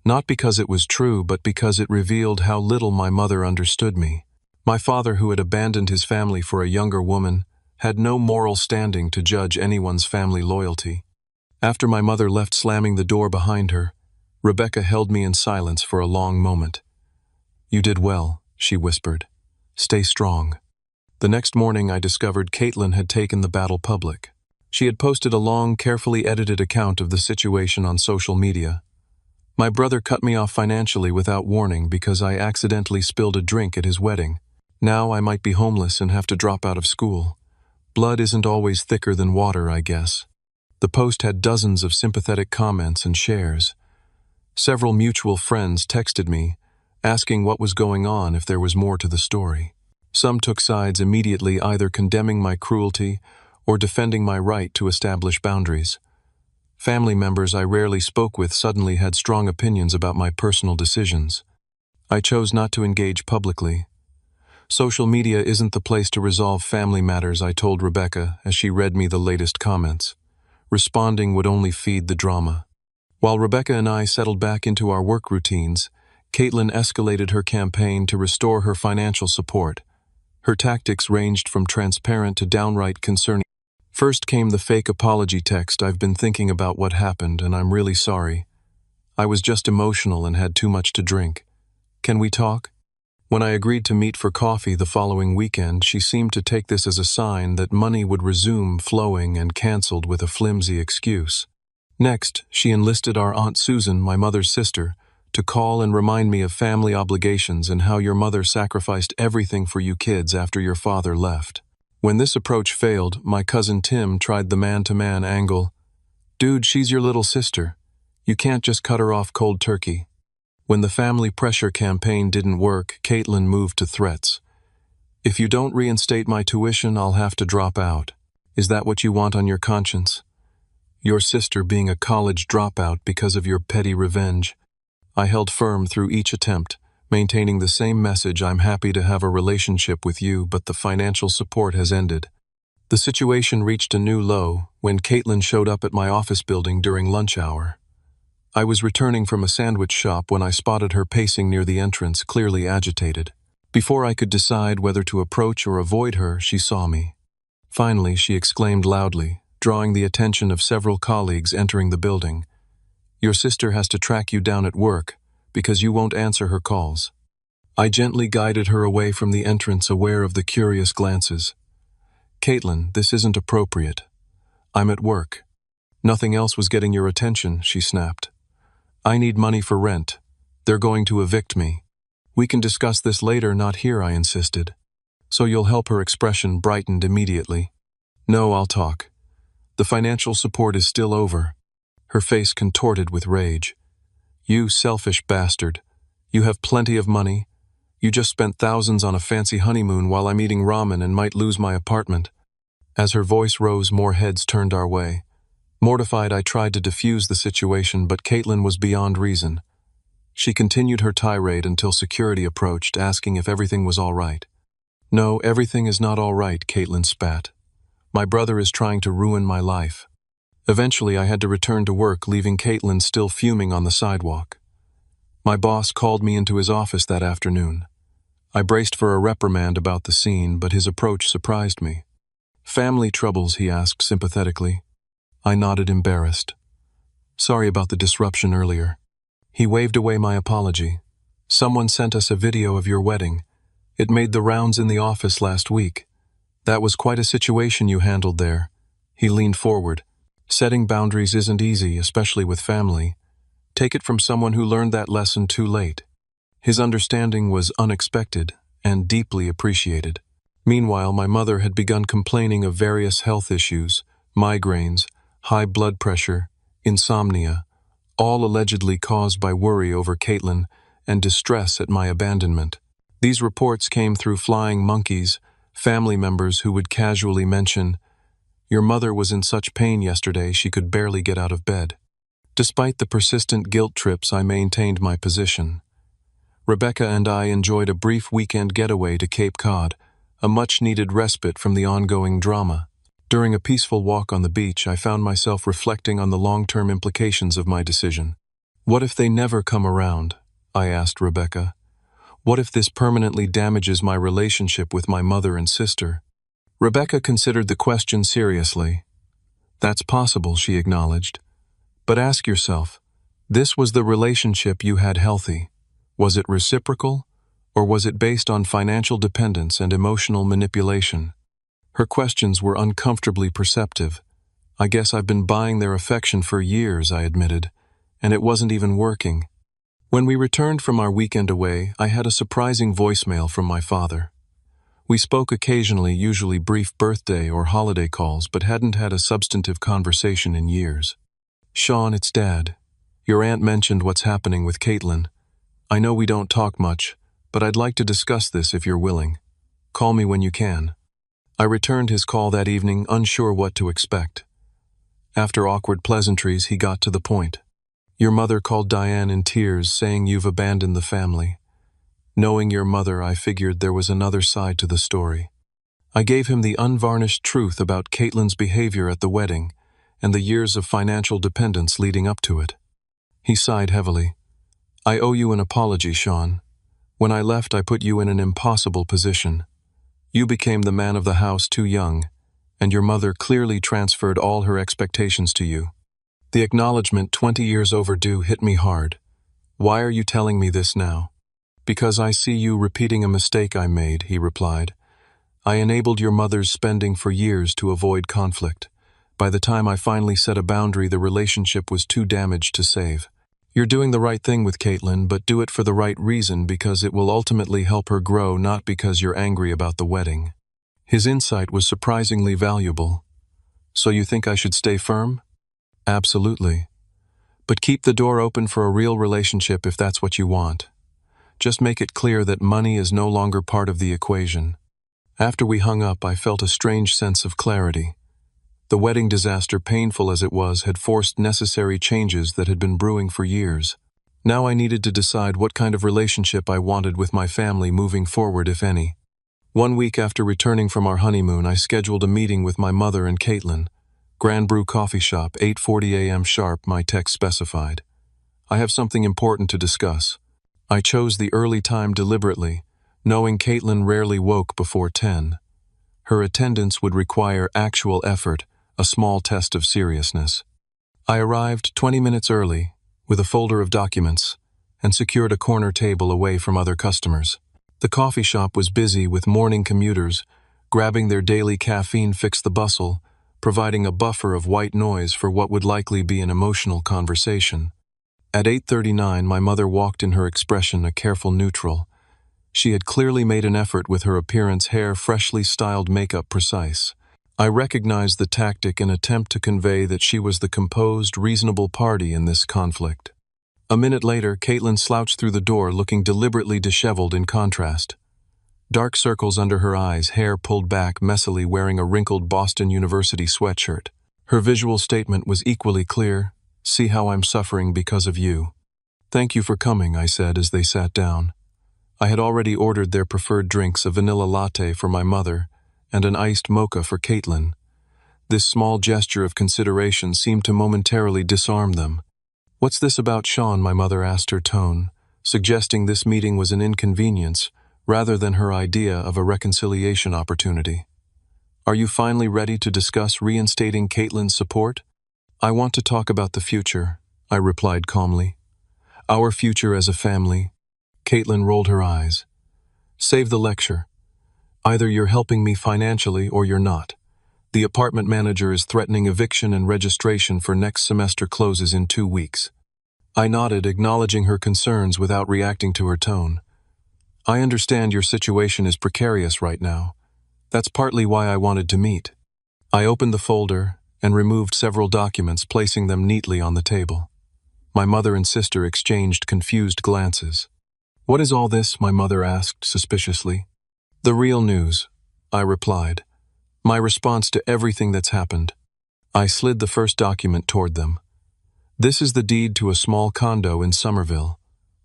Not because it was true, but because it revealed how little my mother understood me. My father, who had abandoned his family for a younger woman, had no moral standing to judge anyone's family loyalty. After my mother left, slamming the door behind her, Rebecca held me in silence for a long moment. You did well, she whispered. Stay strong. The next morning I discovered Caitlin had taken the battle public. She had posted a long, carefully edited account of the situation on social media. My brother cut me off financially without warning because I accidentally spilled a drink at his wedding. Now I might be homeless and have to drop out of school. Blood isn't always thicker than water, I guess. The post had dozens of sympathetic comments and shares. Several mutual friends texted me, asking what was going on, if there was more to the story. Some took sides immediately, either condemning my cruelty or defending my right to establish boundaries. Family members I rarely spoke with suddenly had strong opinions about my personal decisions. I chose not to engage publicly. Social media isn't the place to resolve family matters, I told Rebecca as she read me the latest comments. Responding would only feed the drama. While Rebecca and I settled back into our work routines, Caitlin escalated her campaign to restore her financial support. Her tactics ranged from transparent to downright concerning. First came the fake apology text. I've been thinking about what happened, and I'm really sorry. I was just emotional and had too much to drink. Can we talk? When I agreed to meet for coffee the following weekend, she seemed to take this as a sign that money would resume flowing, and canceled with a flimsy excuse. Next, she enlisted our Aunt Susan, my mother's sister, to call and remind me of family obligations and how your mother sacrificed everything for you kids after your father left. When this approach failed, my cousin Tim tried the man-to-man angle. Dude, she's your little sister. You can't just cut her off cold turkey. When the family pressure campaign didn't work, Caitlin moved to threats. If you don't reinstate my tuition, I'll have to drop out. Is that what you want on your conscience? Your sister being a college dropout because of your petty revenge. I held firm through each attempt, maintaining the same message: I'm happy to have a relationship with you, but the financial support has ended. The situation reached a new low when Caitlin showed up at my office building during lunch hour. I was returning from a sandwich shop when I spotted her pacing near the entrance, clearly agitated. Before I could decide whether to approach or avoid her, she saw me. Finally, she exclaimed loudly, drawing the attention of several colleagues entering the building. Your sister has to track you down at work because you won't answer her calls. I gently guided her away from the entrance, aware of the curious glances. Caitlin, this isn't appropriate. I'm at work. Nothing else was getting your attention, she snapped. I need money for rent. They're going to evict me. We can discuss this later, not here, I insisted. So you'll help. Her expression brightened immediately. No, I'll talk. The financial support is still over. Her face contorted with rage. You selfish bastard. You have plenty of money. You just spent thousands on a fancy honeymoon while I'm eating ramen and might lose my apartment. As her voice rose, more heads turned our way. Mortified, I tried to defuse the situation, but Caitlin was beyond reason. She continued her tirade until security approached, asking if everything was all right. No, everything is not all right, Caitlin spat. My brother is trying to ruin my life. Eventually, I had to return to work, leaving Caitlin still fuming on the sidewalk. My boss called me into his office that afternoon. I braced for a reprimand about the scene, but his approach surprised me. Family troubles, he asked sympathetically. I nodded, embarrassed. Sorry about the disruption earlier. He waved away my apology. Someone sent us a video of your wedding. It made the rounds in the office last week. That was quite a situation you handled there. He leaned forward. Setting boundaries isn't easy, especially with family. Take it from someone who learned that lesson too late. His understanding was unexpected and deeply appreciated. Meanwhile, my mother had begun complaining of various health issues, migraines, high blood pressure, insomnia, all allegedly caused by worry over Caitlin and distress at my abandonment. These reports came through flying monkeys, family members who would casually mention, "Your mother was in such pain yesterday she could barely get out of bed." Despite the persistent guilt trips, I maintained my position. Rebecca and I enjoyed a brief weekend getaway to Cape Cod, a much-needed respite from the ongoing drama. During a peaceful walk on the beach, I found myself reflecting on the long-term implications of my decision. "What if they never come around?" I asked Rebecca. "What if this permanently damages my relationship with my mother and sister?" Rebecca considered the question seriously. "That's possible," she acknowledged. "But ask yourself, this was the relationship you had healthy. Was it reciprocal, or was it based on financial dependence and emotional manipulation?" Her questions were uncomfortably perceptive. "I guess I've been buying their affection for years," I admitted, "and it wasn't even working." When we returned from our weekend away, I had a surprising voicemail from my father. We spoke occasionally, usually brief birthday or holiday calls, but hadn't had a substantive conversation in years. "Sean, it's Dad. Your aunt mentioned what's happening with Caitlin. I know we don't talk much, but I'd like to discuss this if you're willing. Call me when you can." I returned his call that evening, unsure what to expect. After awkward pleasantries, he got to the point. "Your mother called Diane in tears, saying you've abandoned the family." Knowing your mother, I figured there was another side to the story. I gave him the unvarnished truth about Caitlin's behavior at the wedding and the years of financial dependence leading up to it. He sighed heavily. "I owe you an apology, Sean. When I left, I put you in an impossible position. You became the man of the house too young, and your mother clearly transferred all her expectations to you." The acknowledgement, 20 years overdue, hit me hard. "Why are you telling me this now?" "Because I see you repeating a mistake I made," he replied. "I enabled your mother's spending for years to avoid conflict. By the time I finally set a boundary, the relationship was too damaged to save. You're doing the right thing with Caitlin, but do it for the right reason, because it will ultimately help her grow, not because you're angry about the wedding." His insight was surprisingly valuable. "So you think I should stay firm?" "Absolutely. But keep the door open for a real relationship if that's what you want. Just make it clear that money is no longer part of the equation." After we hung up, I felt a strange sense of clarity. The wedding disaster, painful as it was, had forced necessary changes that had been brewing for years. Now I needed to decide what kind of relationship I wanted with my family moving forward, if any. 1 week after returning from our honeymoon, I scheduled a meeting with my mother and Caitlin. Grand Brew Coffee Shop, 8:40 a.m. sharp, my text specified. "I have something important to discuss." I chose the early time deliberately, knowing Caitlin rarely woke before 10. Her attendance would require actual effort, a small test of seriousness. I arrived 20 minutes early, with a folder of documents, and secured a corner table away from other customers. The coffee shop was busy with morning commuters, grabbing their daily caffeine fixed the bustle, providing a buffer of white noise for what would likely be an emotional conversation. At 8:39, my mother walked in, her expression a careful neutral. She had clearly made an effort with her appearance, hair freshly styled, makeup precise. I recognized the tactic, an attempt to convey that she was the composed, reasonable party in this conflict. A minute later, Caitlin slouched through the door, looking deliberately disheveled in contrast. Dark circles under her eyes, hair pulled back messily, wearing a wrinkled Boston University sweatshirt. Her visual statement was equally clear: "See how I'm suffering because of you." "Thank you for coming," I said as they sat down. I had already ordered their preferred drinks, a vanilla latte for my mother and an iced mocha for Caitlin. This small gesture of consideration seemed to momentarily disarm them. "What's this about Sean?" my mother asked, her tone suggesting this meeting was an inconvenience rather than her idea of a reconciliation opportunity. "Are you finally ready to discuss reinstating Caitlin's support?" "I want to talk about the future," I replied calmly. "Our future as a family." Caitlin rolled her eyes. "Save the lecture. Either you're helping me financially or you're not. The apartment manager is threatening eviction, and registration for next semester closes in 2 weeks. I nodded, acknowledging her concerns without reacting to her tone. "I understand your situation is precarious right now. That's partly why I wanted to meet." I opened the folder and removed several documents, placing them neatly on the table. My mother and sister exchanged confused glances. "What is all this?" my mother asked suspiciously. "The real news," I replied. "My response to everything that's happened." I slid the first document toward them. "This is the deed to a small condo in Somerville.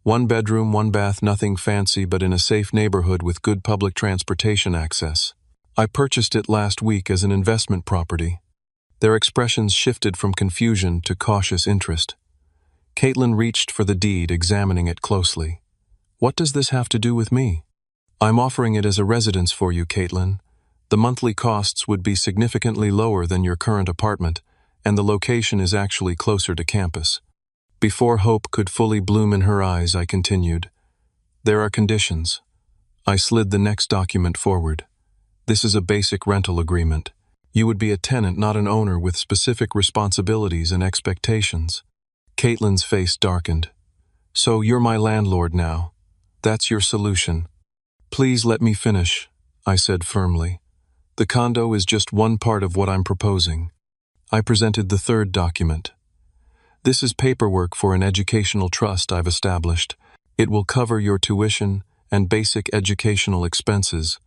1 bedroom, 1 bath, nothing fancy, but in a safe neighborhood with good public transportation access. I purchased it last week as an investment property." Their expressions shifted from confusion to cautious interest. Caitlin reached for the deed, examining it closely. "What does this have to do with me?" "I'm offering it as a residence for you, Caitlin. The monthly costs would be significantly lower than your current apartment, and the location is actually closer to campus." Before hope could fully bloom in her eyes, I continued. "There are conditions." I slid the next document forward. "This is a basic rental agreement. You would be a tenant, not an owner, with specific responsibilities and expectations." Caitlin's face darkened. "So you're my landlord now? That's your solution?" "Please let me finish," I said firmly. "The condo is just one part of what I'm proposing." I presented the third document. "This is paperwork for an educational trust I've established. It will cover your tuition and basic educational expenses,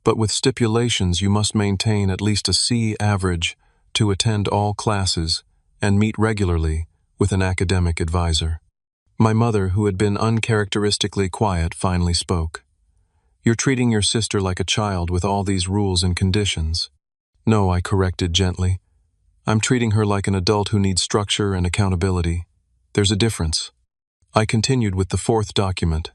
but with stipulations you must maintain at least a C average to attend all classes and meet regularly with an academic advisor." My mother, who had been uncharacteristically quiet, finally spoke. "You're treating your sister like a child with all these rules and conditions." "No," I corrected gently. "I'm treating her like an adult who needs structure and accountability. There's a difference." I continued with the fourth document.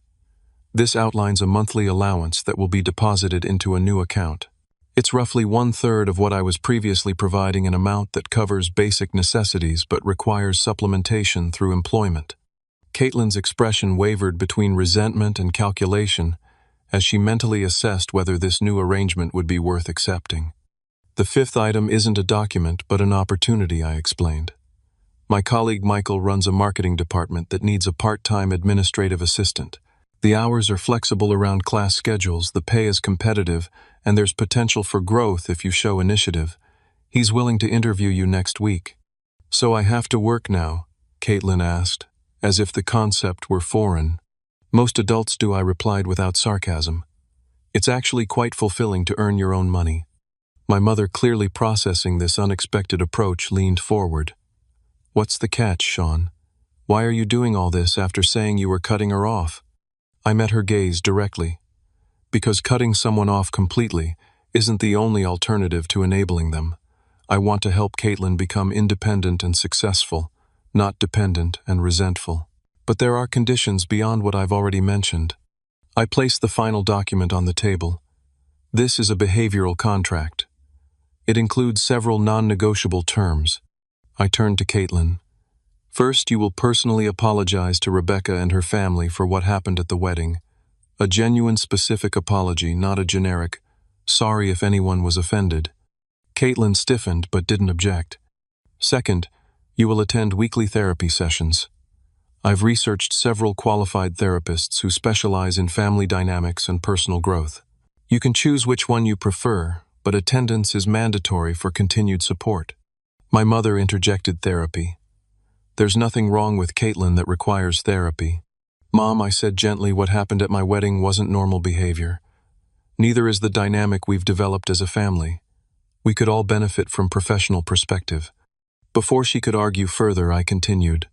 "This outlines a monthly allowance that will be deposited into a new account. It's roughly 1/3 of what I was previously providing, an amount that covers basic necessities but requires supplementation through employment." Caitlin's expression wavered between resentment and calculation as she mentally assessed whether this new arrangement would be worth accepting. "The fifth item isn't a document, but an opportunity," I explained. "My colleague Michael runs a marketing department that needs a part-time administrative assistant. The hours are flexible around class schedules, the pay is competitive, and there's potential for growth if you show initiative. He's willing to interview you next week." "So I have to work now?" Caitlin asked, as if the concept were foreign. "Most adults do," I replied without sarcasm. "It's actually quite fulfilling to earn your own money." My mother, clearly processing this unexpected approach, leaned forward. "What's the catch, Sean? Why are you doing all this after saying you were cutting her off?" I met her gaze directly. "Because cutting someone off completely isn't the only alternative to enabling them. I want to help Caitlin become independent and successful, not dependent and resentful. But there are conditions beyond what I've already mentioned." I placed the final document on the table. "This is a behavioral contract. It includes several non-negotiable terms." I turned to Caitlin. "First, you will personally apologize to Rebecca and her family for what happened at the wedding. A genuine, specific apology, not a generic, 'sorry if anyone was offended.'" Caitlin stiffened but didn't object. "Second, you will attend weekly therapy sessions. I've researched several qualified therapists who specialize in family dynamics and personal growth. You can choose which one you prefer, but attendance is mandatory for continued support." My mother interjected therapy. "There's nothing wrong with Caitlin that requires therapy." "Mom," I said gently, "what happened at my wedding wasn't normal behavior. Neither is the dynamic we've developed as a family. We could all benefit from professional perspective." Before she could argue further, I continued.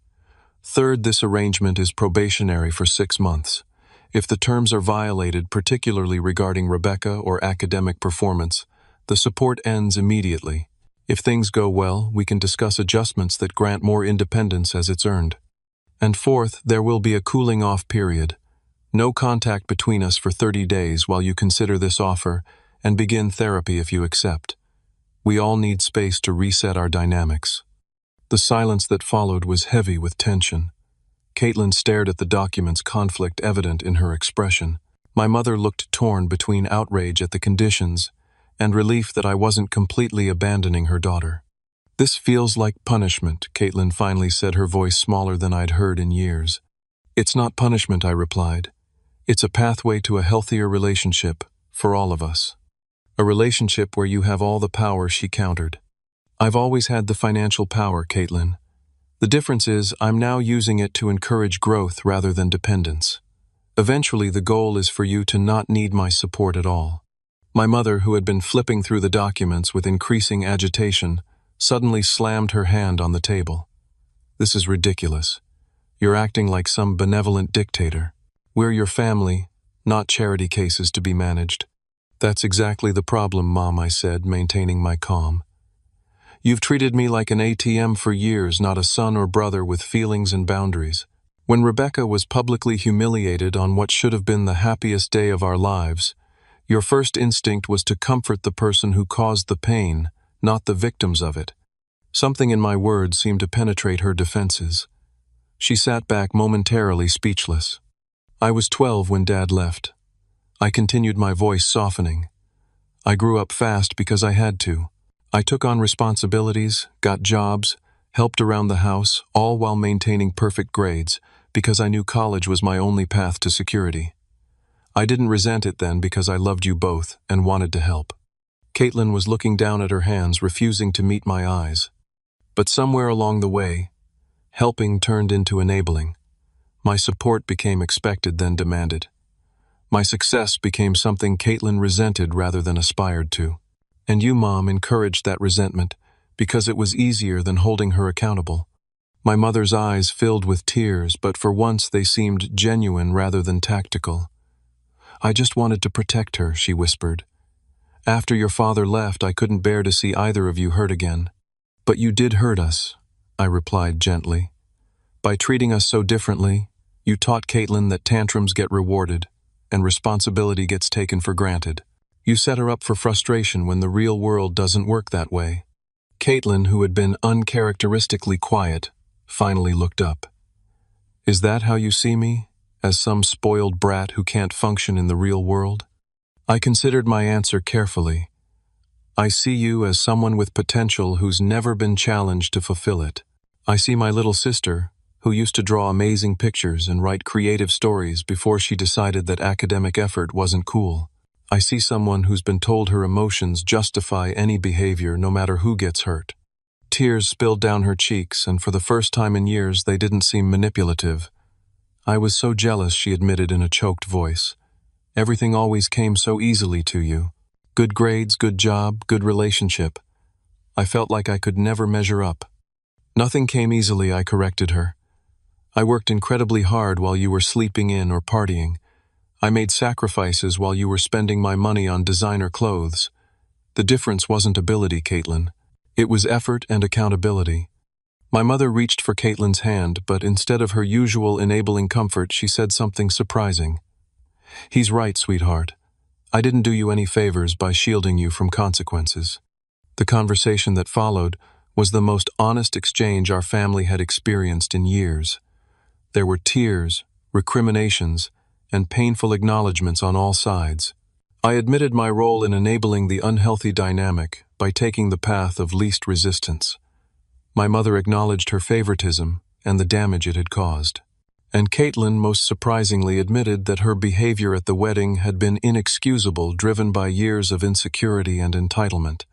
"Third, this arrangement is probationary for 6 months. If the terms are violated, particularly regarding Rebecca or academic performance, the support ends immediately. If things go well, we can discuss adjustments that grant more independence as it's earned. And fourth, there will be a cooling-off period. No contact between us for 30 days while you consider this offer, and begin therapy if you accept. We all need space to reset our dynamics." The silence that followed was heavy with tension. Caitlin stared at the documents, conflict evident in her expression. My mother looked torn between outrage at the conditions and relief that I wasn't completely abandoning her daughter. "This feels like punishment," Caitlin finally said, her voice smaller than I'd heard in years. "It's not punishment," I replied. "It's a pathway to a healthier relationship for all of us." "A relationship where you have all the power," she countered. "I've always had the financial power, Caitlin. The difference is I'm now using it to encourage growth rather than dependence. Eventually, the goal is for you to not need my support at all." My mother, who had been flipping through the documents with increasing agitation, suddenly slammed her hand on the table. "This is ridiculous. You're acting like some benevolent dictator. We're your family, not charity cases to be managed." "That's exactly the problem, Mom," I said, maintaining my calm. "You've treated me like an ATM for years, not a son or brother with feelings and boundaries." When Rebecca was publicly humiliated on what should have been the happiest day of our lives, your first instinct was to comfort the person who caused the pain, not the victims of it. Something in my words seemed to penetrate her defenses. She sat back momentarily speechless. "I was 12 when Dad left." I continued, my voice softening. "I grew up fast because I had to. I took on responsibilities, got jobs, helped around the house, all while maintaining perfect grades, because I knew college was my only path to security. I didn't resent it then because I loved you both and wanted to help." Caitlin was looking down at her hands, refusing to meet my eyes. But somewhere along the way, helping turned into enabling. My support became expected, then demanded. My success became something Caitlin resented rather than aspired to. And you, Mom, encouraged that resentment because it was easier than holding her accountable. My mother's eyes filled with tears, but for once they seemed genuine rather than tactical. "I just wanted to protect her," she whispered. "After your father left, I couldn't bear to see either of you hurt again." "But you did hurt us," I replied gently. "By treating us so differently, you taught Caitlin that tantrums get rewarded and responsibility gets taken for granted. You set her up for frustration when the real world doesn't work that way." Caitlin, who had been uncharacteristically quiet, finally looked up. "Is that how you see me? As some spoiled brat who can't function in the real world?" I considered my answer carefully. "I see you as someone with potential who's never been challenged to fulfill it. I see my little sister, who used to draw amazing pictures and write creative stories before she decided that academic effort wasn't cool. I see someone who's been told her emotions justify any behavior no matter who gets hurt." Tears spilled down her cheeks, and for the first time in years they didn't seem manipulative. "I was so jealous," she admitted in a choked voice. "Everything always came so easily to you. Good grades, good job, good relationship. I felt like I could never measure up." "Nothing came easily," I corrected her. "I worked incredibly hard while you were sleeping in or partying. I made sacrifices while you were spending my money on designer clothes. The difference wasn't ability, Caitlin. It was effort and accountability." My mother reached for Caitlin's hand, but instead of her usual enabling comfort, she said something surprising. "He's right, sweetheart. I didn't do you any favors by shielding you from consequences." The conversation that followed was the most honest exchange our family had experienced in years. There were tears, recriminations, and painful acknowledgments on all sides. I admitted my role in enabling the unhealthy dynamic by taking the path of least resistance. My mother acknowledged her favoritism and the damage it had caused. And Caitlin most surprisingly admitted that her behavior at the wedding had been inexcusable, driven by years of insecurity and entitlement.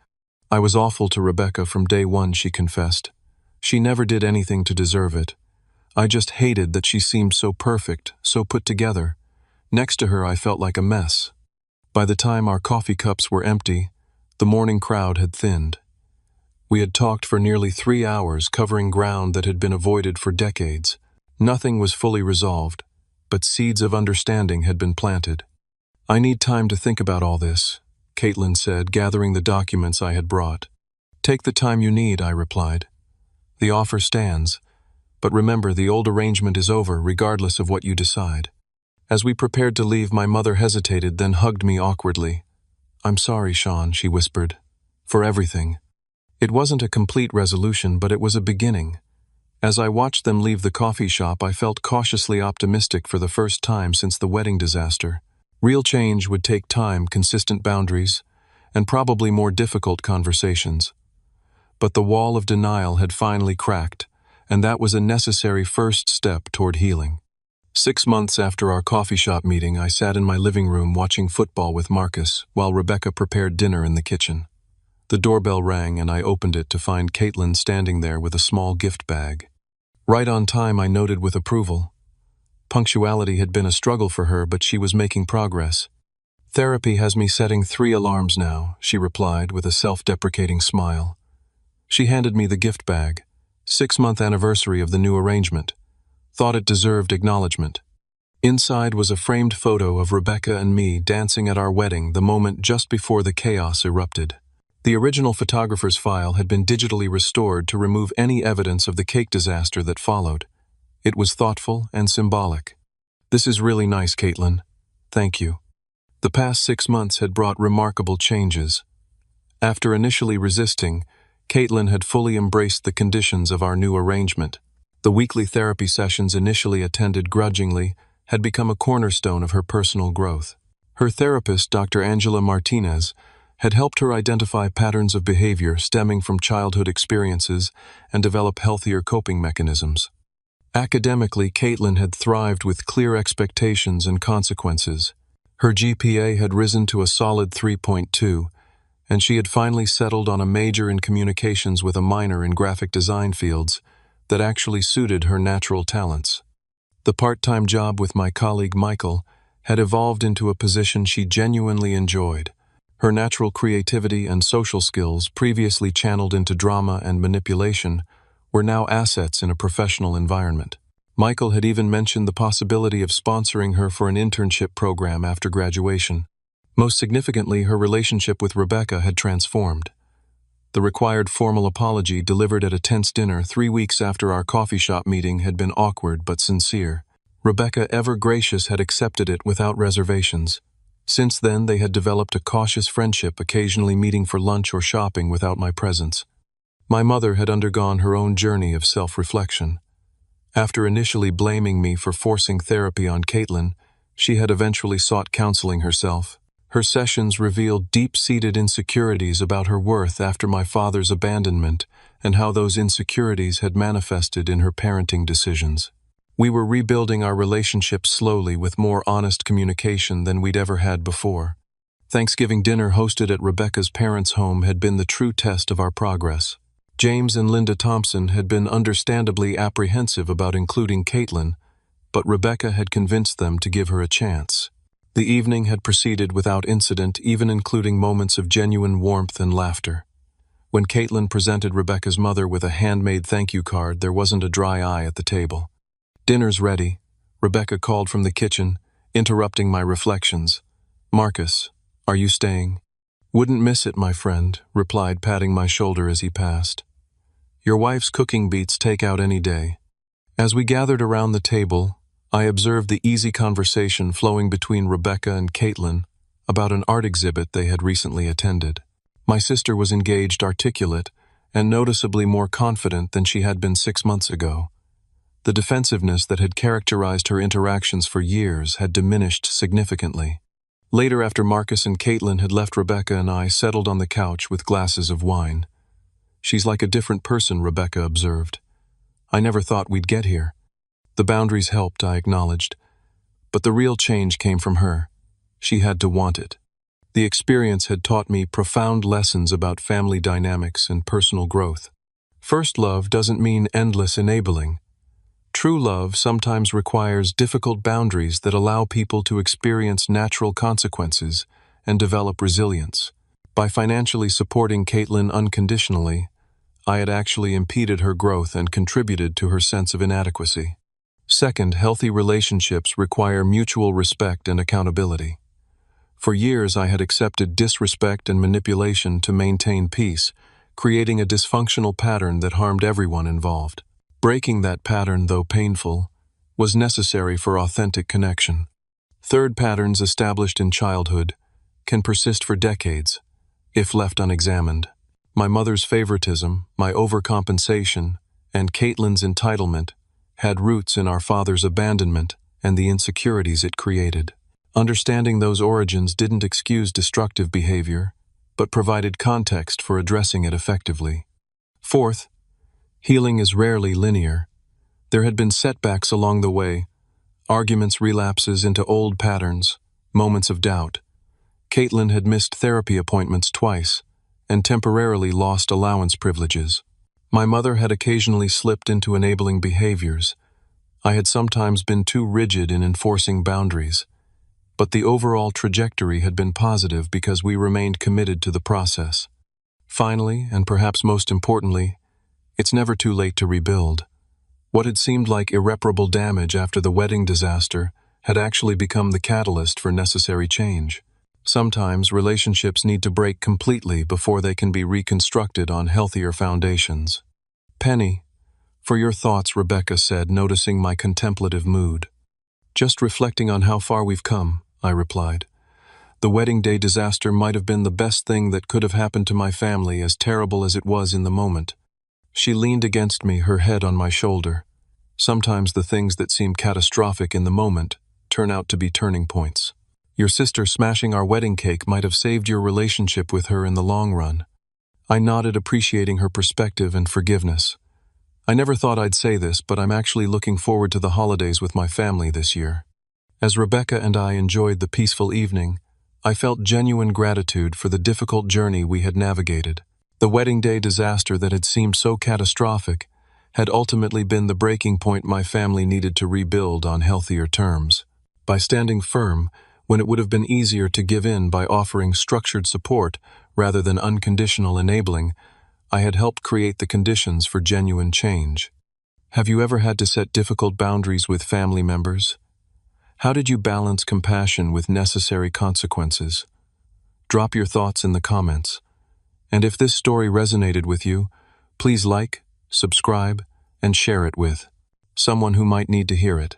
"I was awful to Rebecca from day one," she confessed. "She never did anything to deserve it. I just hated that she seemed so perfect, so put together. Next to her, I felt like a mess." By the time our coffee cups were empty, the morning crowd had thinned. We had talked for nearly 3 hours, covering ground that had been avoided for decades. Nothing was fully resolved, but seeds of understanding had been planted. "I need time to think about all this," Caitlin said, gathering the documents I had brought. "Take the time you need," I replied. "The offer stands, but remember, the old arrangement is over, regardless of what you decide." As we prepared to leave, my mother hesitated, then hugged me awkwardly. "I'm sorry, Sean," she whispered, "for everything." It wasn't a complete resolution, but it was a beginning. As I watched them leave the coffee shop, I felt cautiously optimistic for the first time since the wedding disaster. Real change would take time, consistent boundaries, and probably more difficult conversations. But the wall of denial had finally cracked, and that was a necessary first step toward healing. 6 months after our coffee shop meeting, I sat in my living room watching football with Marcus while Rebecca prepared dinner in the kitchen. The doorbell rang and I opened it to find Caitlin standing there with a small gift bag. Right on time, I noted with approval. Punctuality had been a struggle for her, but she was making progress. Therapy has me setting 3 alarms now, she replied with a self-deprecating smile. She handed me the gift bag, 6-month anniversary of the new arrangement. Thought it deserved acknowledgement. Inside was a framed photo of Rebecca and me dancing at our wedding the moment just before the chaos erupted. The original photographer's file had been digitally restored to remove any evidence of the cake disaster that followed. It was thoughtful and symbolic. "This is really nice, Caitlin. Thank you." The past 6 months had brought remarkable changes. After initially resisting, Caitlin had fully embraced the conditions of our new arrangement. The weekly therapy sessions initially attended grudgingly had become a cornerstone of her personal growth. Her therapist, Dr. Angela Martinez, had helped her identify patterns of behavior stemming from childhood experiences and develop healthier coping mechanisms. Academically, Caitlin had thrived with clear expectations and consequences. Her GPA had risen to a solid 3.2, and she had finally settled on a major in communications with a minor in graphic design fields that actually suited her natural talents. The part-time job with my colleague Michael had evolved into a position she genuinely enjoyed. Her natural creativity and social skills, previously channeled into drama and manipulation, were now assets in a professional environment. Michael had even mentioned the possibility of sponsoring her for an internship program after graduation. Most significantly, her relationship with Rebecca had transformed. The required formal apology delivered at a tense dinner 3 weeks after our coffee shop meeting had been awkward but sincere. Rebecca, ever gracious, had accepted it without reservations. Since then, they had developed a cautious friendship, occasionally meeting for lunch or shopping without my presence. My mother had undergone her own journey of self-reflection. After initially blaming me for forcing therapy on Caitlin, she had eventually sought counseling herself. Her sessions revealed deep-seated insecurities about her worth after my father's abandonment and how those insecurities had manifested in her parenting decisions. We were rebuilding our relationship slowly with more honest communication than we'd ever had before. Thanksgiving dinner hosted at Rebecca's parents' home had been the true test of our progress. James and Linda Thompson had been understandably apprehensive about including Caitlin, but Rebecca had convinced them to give her a chance. The evening had proceeded without incident, even including moments of genuine warmth and laughter. When Caitlin presented Rebecca's mother with a handmade thank you card, there wasn't a dry eye at the table. "Dinner's ready," Rebecca called from the kitchen, interrupting my reflections. "Marcus, are you staying?" "Wouldn't miss it, my friend," replied, patting my shoulder as he passed. "Your wife's cooking beats takeout any day." As we gathered around the table, I observed the easy conversation flowing between Rebecca and Caitlin about an art exhibit they had recently attended. My sister was engaged, articulate, and noticeably more confident than she had been 6 months ago. The defensiveness that had characterized her interactions for years had diminished significantly. Later, after Marcus and Caitlin had left, Rebecca and I settled on the couch with glasses of wine. "She's like a different person," Rebecca observed. "I never thought we'd get here." The boundaries helped, I acknowledged. But the real change came from her. She had to want it. The experience had taught me profound lessons about family dynamics and personal growth. First love doesn't mean endless enabling. True love sometimes requires difficult boundaries that allow people to experience natural consequences and develop resilience. By financially supporting Caitlin unconditionally, I had actually impeded her growth and contributed to her sense of inadequacy. Second, healthy relationships require mutual respect and accountability. For years, I had accepted disrespect and manipulation to maintain peace, creating a dysfunctional pattern that harmed everyone involved. Breaking that pattern, though painful, was necessary for authentic connection. Third, patterns established in childhood can persist for decades if left unexamined. My mother's favoritism, my overcompensation, and Caitlin's entitlement had roots in our father's abandonment and the insecurities it created. Understanding those origins didn't excuse destructive behavior, but provided context for addressing it effectively. Fourth, healing is rarely linear. There had been setbacks along the way, arguments, relapses into old patterns, moments of doubt. Caitlin had missed therapy appointments twice and temporarily lost allowance privileges. My mother had occasionally slipped into enabling behaviors. I had sometimes been too rigid in enforcing boundaries. But the overall trajectory had been positive because we remained committed to the process. Finally, and perhaps most importantly, it's never too late to rebuild. What had seemed like irreparable damage after the wedding disaster had actually become the catalyst for necessary change. Sometimes relationships need to break completely before they can be reconstructed on healthier foundations. "Penny, for your thoughts," Rebecca said, noticing my contemplative mood. "Just reflecting on how far we've come," I replied. "The wedding day disaster might have been the best thing that could have happened to my family, as terrible as it was in the moment." She leaned against me, her head on my shoulder. "Sometimes the things that seem catastrophic in the moment turn out to be turning points. Your sister smashing our wedding cake might have saved your relationship with her in the long run." I nodded, appreciating her perspective and forgiveness. "I never thought I'd say this, but I'm actually looking forward to the holidays with my family this year." As Rebecca and I enjoyed the peaceful evening, I felt genuine gratitude for the difficult journey we had navigated. The wedding day disaster that had seemed so catastrophic had ultimately been the breaking point my family needed to rebuild on healthier terms. By standing firm, when it would have been easier to give in by offering structured support rather than unconditional enabling, I had helped create the conditions for genuine change. Have you ever had to set difficult boundaries with family members? How did you balance compassion with necessary consequences? Drop your thoughts in the comments. And if this story resonated with you, please like, subscribe, and share it with someone who might need to hear it.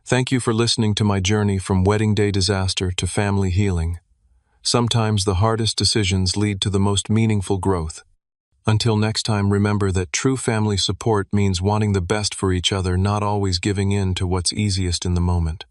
Thank you for listening to my journey from wedding day disaster to family healing. Sometimes the hardest decisions lead to the most meaningful growth. Until next time, remember that true family support means wanting the best for each other, not always giving in to what's easiest in the moment.